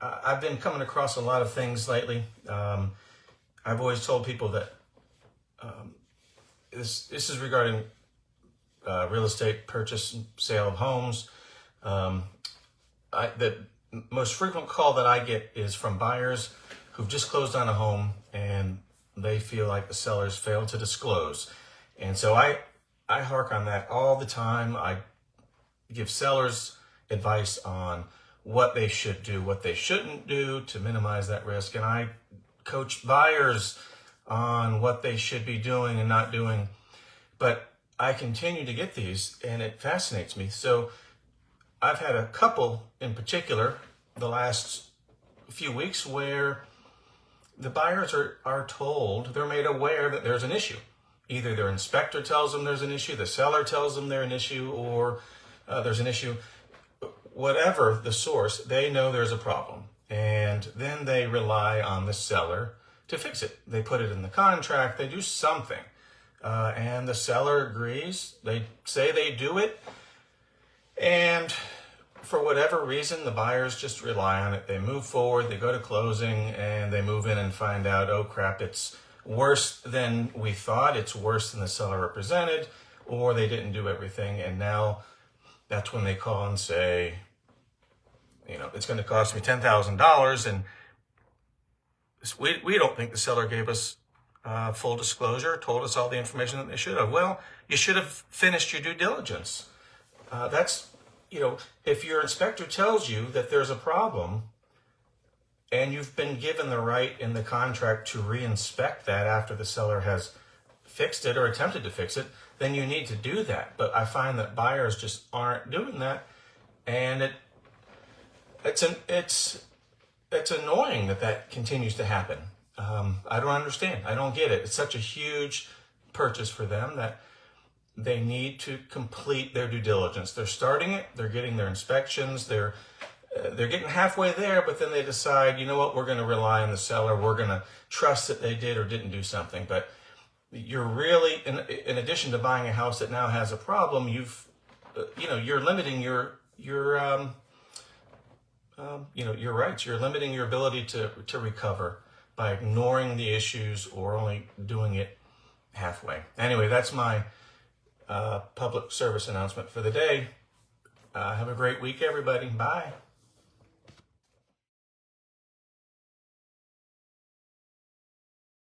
I've been coming across a lot of things lately. I've always told people that this is regarding real estate purchase and sale of homes. The most frequent call that I get is from buyers who've just closed on a home and they feel like the sellers failed to disclose. And so I hark on that all the time. I give sellers advice on what they should do, what they shouldn't do to minimize that risk. And I coach buyers on what they should be doing and not doing. But I continue to get these and it fascinates me. So I've had a couple in particular the last few weeks where the buyers are told, they're made aware that there's an issue. Either their inspector tells them there's an issue, the seller tells them there's an issue, or there's an issue. Whatever the source, they know there's a problem. And then they rely on the seller to fix it. They put it in the contract, they do something. And the seller agrees, they say they do it. And for whatever reason, the buyers just rely on it. They move forward, they go to closing, and they move in and find out, oh crap, it's worse than we thought, it's worse than the seller represented, or they didn't do everything. And now that's when they call and say, it's going to cost me $10,000, and we don't think the seller gave us full disclosure, told us all the information that they should have. Well, you should have finished your due diligence. If your inspector tells you that there's a problem and you've been given the right in the contract to re-inspect that after the seller has fixed it or attempted to fix it, then you need to do that. But I find that buyers just aren't doing that, and it's annoying that continues to happen. I don't understand. I don't get it. It's such a huge purchase for them that they need to complete their due diligence. They're starting it. They're getting their inspections. They're getting halfway there, but then they decide, you know what, we're going to rely on the seller. We're going to trust that they did or didn't do something. But you're really, in addition to buying a house that now has a problem, you're limiting your rights. You're limiting your ability to recover by ignoring the issues or only doing it halfway. Anyway, that's my public service announcement for the day. Have a great week, everybody. Bye.